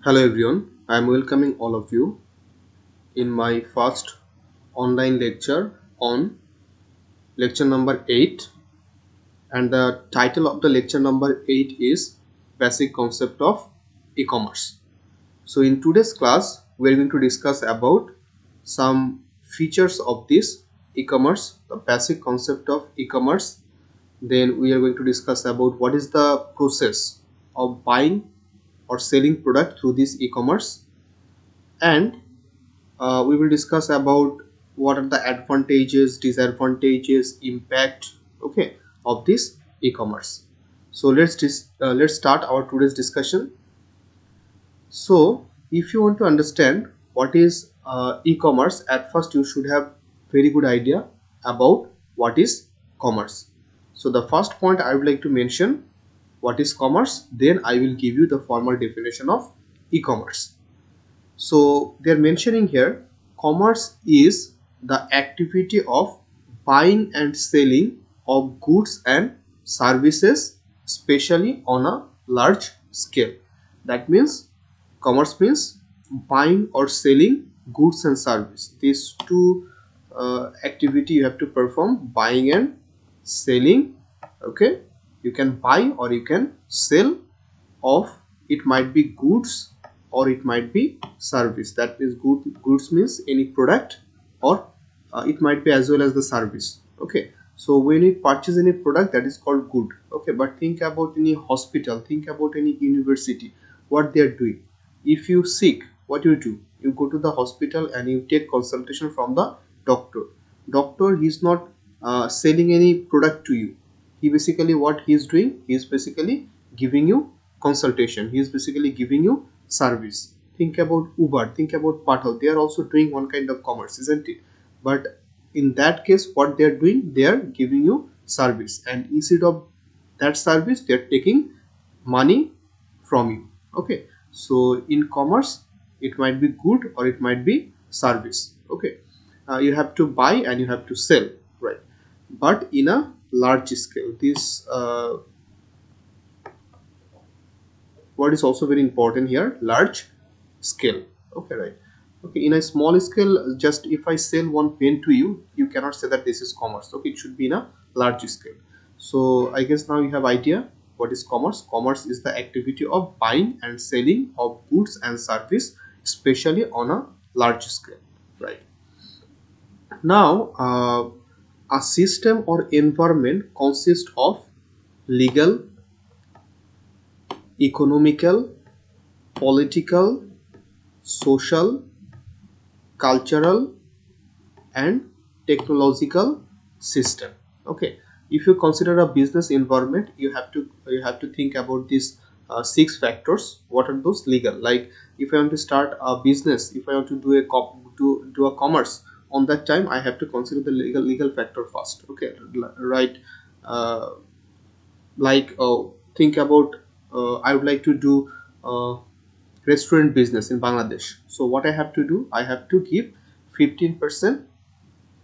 Hello everyone, I am welcoming all of you in my first online lecture on lecture number 8, and the title of the lecture number 8 is Basic Concept of E-commerce. So in today's class we are going to discuss about some features of this e-commerce, the basic concept of e-commerce. Then we are going to discuss about what is the process of buying or selling product through this e-commerce, and we will discuss about what are the advantages, disadvantages, impact, okay, of this e-commerce. So let's start our today's discussion. So if you want to understand what is e-commerce, at first you should have very good idea about what is commerce. So the first point I would like to mention what is commerce, then I will give you the formal definition of e-commerce. So they're mentioning here commerce is the activity of buying and selling of goods and services, especially on a large scale. That means commerce means buying or selling goods and service. These two activity you have to perform, buying and selling. Okay, you can buy or you can sell of, it might be goods or it might be service. That means goods means any product, or it might be as well as the service. Okay, so when you purchase any product, that is called good. Okay, but think about any hospital, think about any university, what they are doing. If you sick, what you do, you go to the hospital and you take consultation from the doctor. He is not selling any product to you. He basically, what he is doing, he is basically giving you consultation, he is basically giving you service. Think about Uber, think about Pathao, they are also doing one kind of commerce, isn't it? But in that case, what they are doing, they are giving you service, and instead of that service, they are taking money from you. Okay, so in commerce, it might be good or it might be service. Okay, you have to buy and you have to sell, right? But in a large scale, this what is also very important here, large scale. Okay, right? Okay, in a small scale, just if I sell one pen to you, you cannot say that this is commerce. Okay, it should be in a large scale. So I guess now you have idea what is commerce. Commerce is the activity of buying and selling of goods and service, especially on a large scale, right? Now a system or environment consists of legal, economical, political, social, cultural, and technological system. Okay, if you consider a business environment, you have to think about these six factors. What are those? Legal, like if I want to start a business, if I want to do a commerce, on that time I have to consider the legal factor first. Okay, right? uh, like think about, I would like to do restaurant business in Bangladesh. So what I have to do, I have to give 15%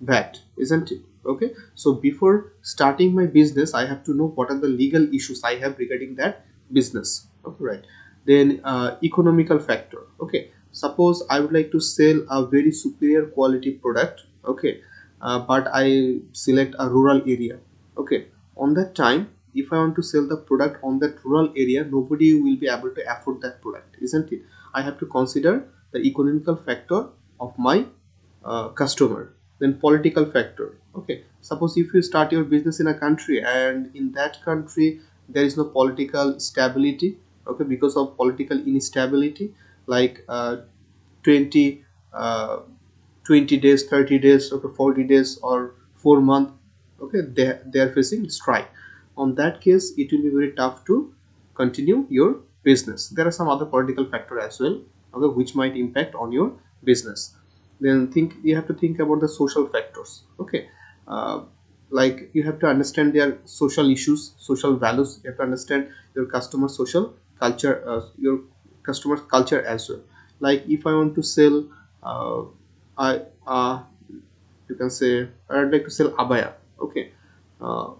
VAT, isn't it? Okay, so before starting my business, I have to know what are the legal issues I have regarding that business. Okay, right? Then economical factor. Okay, suppose I would like to sell a very superior quality product. Okay, but I select a rural area. Okay, on that time, if I want to sell the product on that rural area, nobody will be able to afford that product, isn't it? I have to consider the economical factor of my customer. Then political factor. Okay, suppose if you start your business in a country and in that country there is no political stability. Okay, because of political instability, like 20 uh, 20 days, 30 days, okay, 40 days or 4 month. Okay, they are facing strike. On that case, it will be very tough to continue your business. There are some other political factor as well, okay, which might impact on your business. Then you have to think about the social factors. Okay, uh, like you have to understand their social issues, social values. You have to understand your customer social culture, your customer culture as well. Like if I want to sell, I you can say I would like to sell abaya. Okay, uh,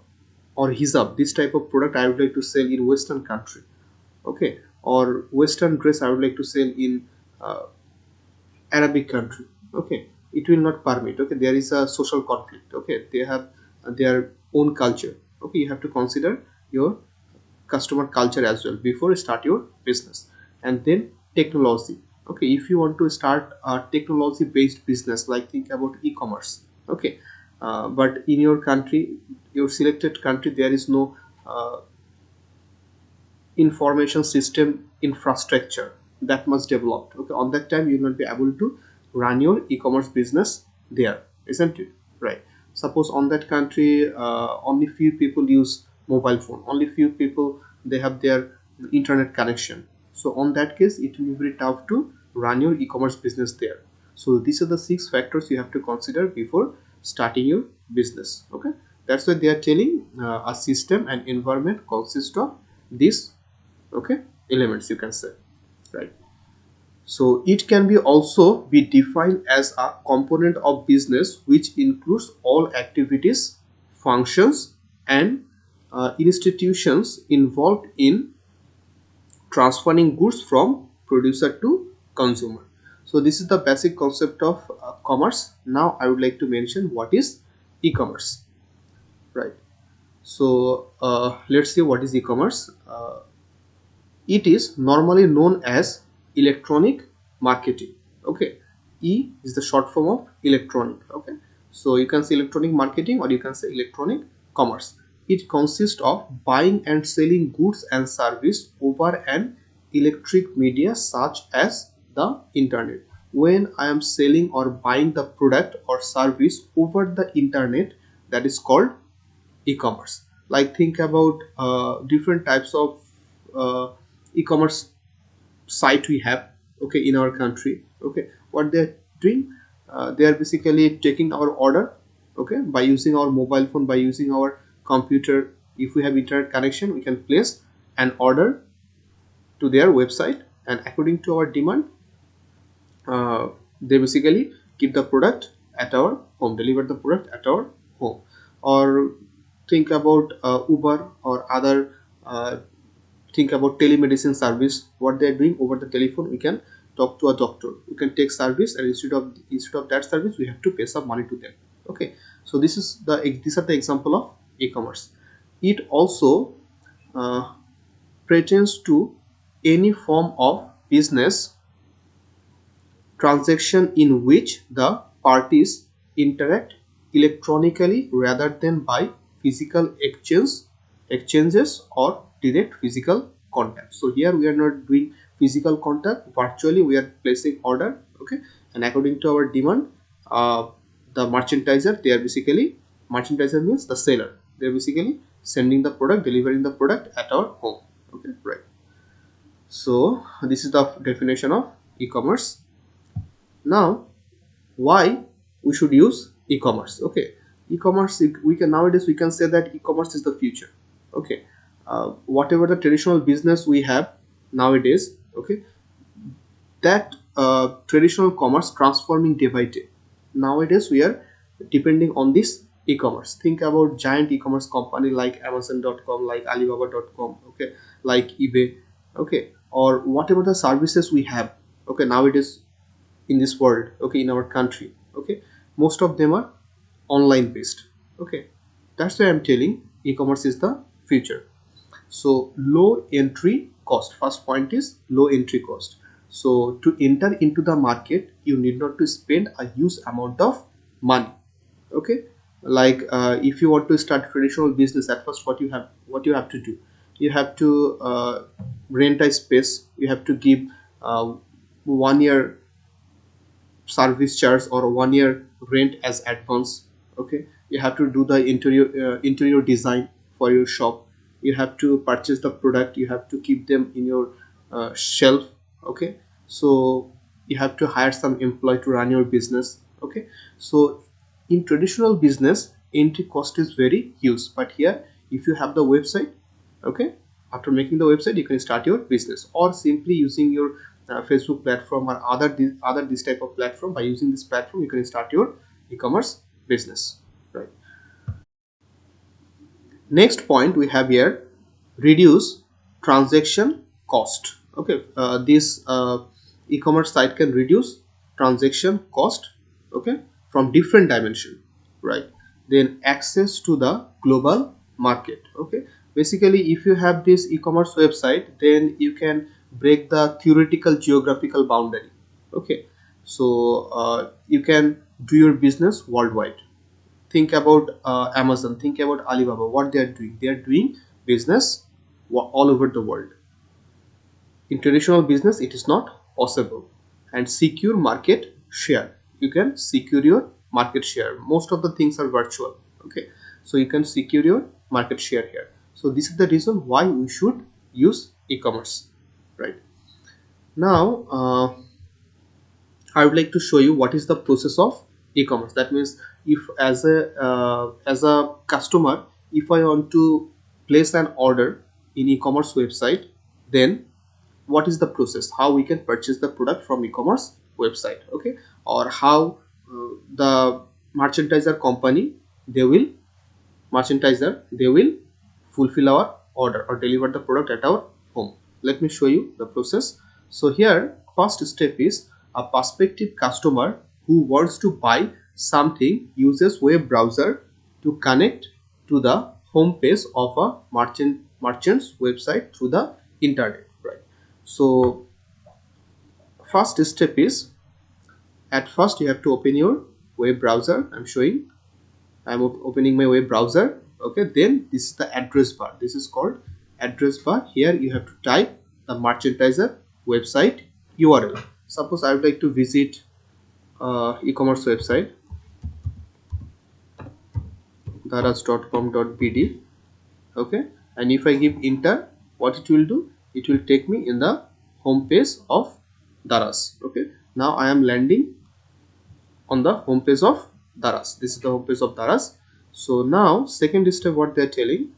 or hijab, this type of product I would like to sell in Western country. Okay, or Western dress I would like to sell in Arabic country. Okay, it will not permit. Okay, there is a social conflict. Okay, they have their own culture. Okay, you have to consider your customer culture as well before you start your business. And then technology. Okay, if you want to start a technology based business, like think about e-commerce. Okay, but in your country, your selected country, there is no information system infrastructure that much developed. Okay, on that time you will not be able to run your e-commerce business there, isn't it? Right. Suppose on that country only few people use mobile phone, only few people they have their internet connection. So on that case it will be very tough to run your e-commerce business there. So these are the 6 factors you have to consider before starting your business. Okay, that's why they are telling a system and environment consists of these, okay, elements, you can say, right? So it can be also be defined as a component of business which includes all activities, functions, and institutions involved in transferring goods from producer to consumer. So this is the basic concept of commerce. Now I would like to mention what is e-commerce, right? So let's see what is e-commerce. It is normally known as electronic marketing. Okay, E is the short form of electronic. Okay, so you can say electronic marketing or you can say electronic commerce. It consists of buying and selling goods and service over an electric media such as the internet. When I am selling or buying the product or service over the internet, that is called e-commerce. Like think about different types of e-commerce site we have, okay, in our country. Okay, what they're doing, they are basically taking our order, okay, by using our mobile phone, by using our computer. If we have internet connection, we can place an order to their website, and according to our demand, they basically keep the product at our home, deliver the product at our home. Or think about Uber or other, think about telemedicine service. What they're doing over the telephone, we can talk to a doctor, we can take service, and instead of that service we have to pay some money to them. Okay, so these are the example of e-commerce. It also uh, pertains to any form of business transaction in which the parties interact electronically rather than by physical exchanges or direct physical contact. So here we are not doing physical contact, virtually we are placing order, okay, and according to our demand, the merchandiser, they are basically, merchandiser means the seller, they are basically sending the product, delivering the product at our home. Okay, right. So this is the definition of e-commerce. Now, why we should use e-commerce? Okay, e-commerce, we can nowadays we can say that e-commerce is the future. Okay, whatever the traditional business we have nowadays, okay, that traditional commerce transforming day by day. Nowadays we are depending on this e-commerce. Think about giant e-commerce company like Amazon.com, like Alibaba.com, okay, like eBay, okay, or whatever the services we have, okay, nowadays in this world, okay, in our country, okay, most of them are online based. Okay, that's why I'm telling e-commerce is the future. So low entry cost, first point is low entry cost. So to enter into the market you need not to spend a huge amount of money. Okay, like if you want to start traditional business, at first what you have to do, you have to rent a space, you have to give 1 year service charge or 1 year rent as advance. Okay, you have to do the interior design for your shop, you have to purchase the product, you have to keep them in your shelf. Okay, so you have to hire some employee to run your business. Okay, so in traditional business entry cost is very huge, but here if you have the website, okay, after making the website you can start your business, or simply using your Facebook platform or other this type of platform. By using this platform you can start your e-commerce business, right? Next point we have here, reduce transaction cost. Okay, this e-commerce site can reduce transaction cost, okay, from different dimension, right? Then access to the global market. Okay, basically if you have this e-commerce website, then you can break the theoretical geographical boundary. Okay, so you can do your business worldwide. Think about Amazon, think about Alibaba. What they are doing, they are doing business all over the world. In traditional business it is not possible. And secure market share, you can secure your market share. Most of the things are virtual. Okay, so you can secure your market share here. So this is the reason why we should use e-commerce, right? Now I would like to show you what is the process of e-commerce. That means, if as a customer, if I want to place an order in e-commerce website, then what is the process, how we can purchase the product from e-commerce website. Okay, or how the merchandiser company, they will they will fulfill our order or deliver the product at our home. Let me show you the process. So here first step is, a prospective customer who wants to buy something uses web browser to connect to the home page of a merchant's website through the internet, right? So first step is, at first you have to open your web browser. I'm opening my web browser. Okay, then this is the address bar. This is called address bar. Here you have to type the merchandiser website URL. Suppose I would like to visit e-commerce website daras.com.bd. Okay, and if I give enter, what it will do? It will take me in the home page of Daras. Okay, now I am landing on the home page of Daras. This is the home page of Daras. So now second step, what they are telling,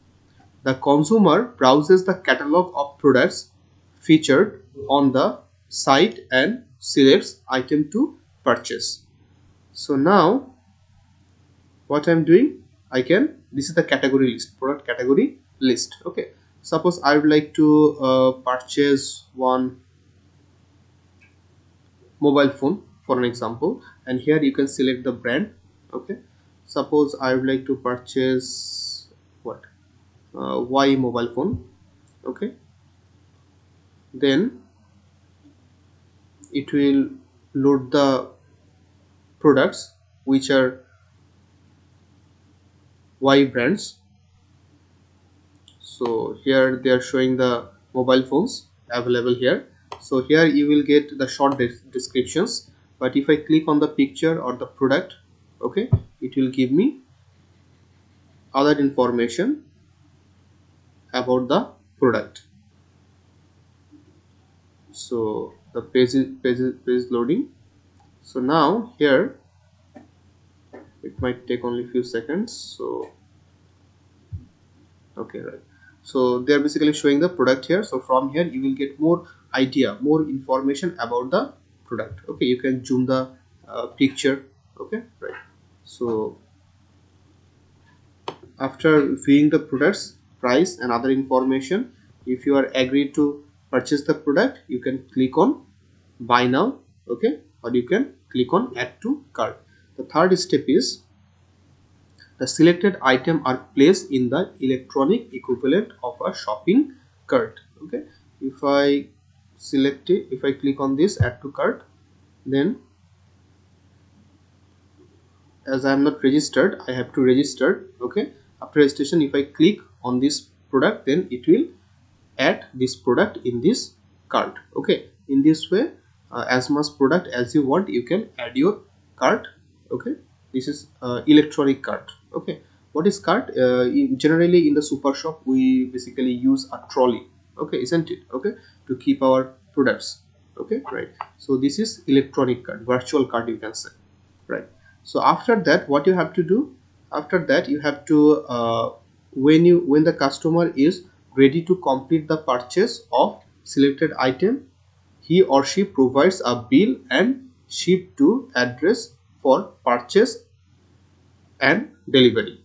the consumer browses the catalog of products featured on the site and selects item to purchase. So now what I'm doing, this is the category list, product category list. Okay, suppose I would like to purchase one mobile phone for an example, and here you can select the brand. Okay, suppose I would like to purchase what, Y mobile phone. Okay, then it will load the products which are Y brands. So here they are showing the mobile phones available here. So here you will get the short descriptions, but if I click on the picture or the product, okay, it will give me other information about the product. So the page loading. So now here it might take only few seconds. So okay, right, so they are basically showing the product here. So from here you will get more idea, more information about the product. Okay, you can zoom the picture. Okay, right. So after viewing the products price and other information, if you are agreed to purchase the product, you can click on buy now. Okay, or you can click on add to cart. The third step is, the selected item are placed in the electronic equivalent of a shopping cart. Okay, if I select it, if I click on this add to cart, then as I am not registered, I have to register. Okay, after registration, if I click on this product, then it will add this product in this cart. Okay, in this way, as much product as you want, you can add your cart. Okay, this is electronic cart. Okay, what is cart? Generally in the super shop we basically use a trolley. Okay, isn't it? Okay, to keep our products. Okay, right. So this is electronic cart, virtual cart you can say, right? So after that, what you have to do, after that you have to when the customer is ready to complete the purchase of selected item, he or she provides a bill and ship to address for purchase and delivery.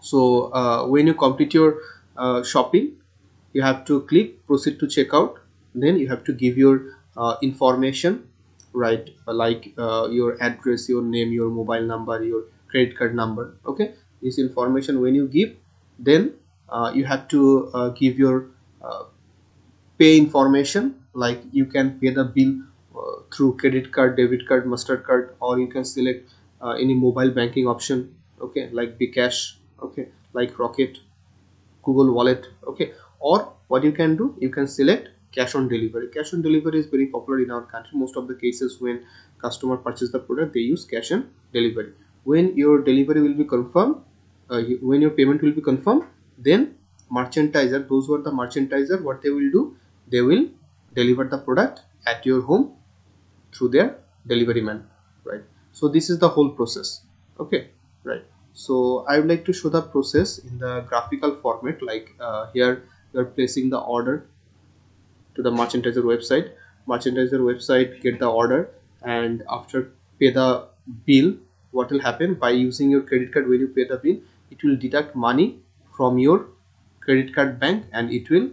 So when you complete your shopping, you have to click proceed to checkout. then you have to give your information, right? Like your address, your name, your mobile number, your credit card number. Okay, this information when you give, then you have to give your pay information, like you can pay the bill through credit card, debit card, master card, or you can select any mobile banking option, okay, like Bcash, okay, like Rocket, Google Wallet, okay. Or what you can do, you can select cash on delivery. Cash on delivery is very popular in our country. Most of the cases when customer purchase the product, they use cash on delivery. When your delivery will be confirmed, when your payment will be confirmed, then merchandiser, those who are the merchandiser, what they will do, they will deliver the product at your home through their delivery man, right? So this is the whole process, okay, right? So I would like to show the process in the graphical format, like here you are placing the order to the merchandiser website get the order, and after pay the bill. What will happen, by using your credit card, when you pay the bill, it will deduct money from your credit card bank, and it will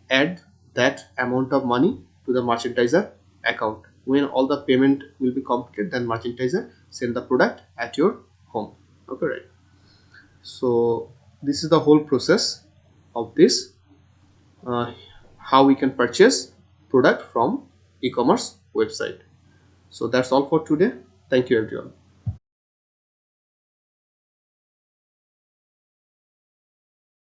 add that amount of money to the merchandiser account. When all the payment will be completed, then merchandiser send the product at your home, okay, right? So this is the whole process of this, uh, how we can purchase product from e-commerce website. So that's all for today. Thank you everyone.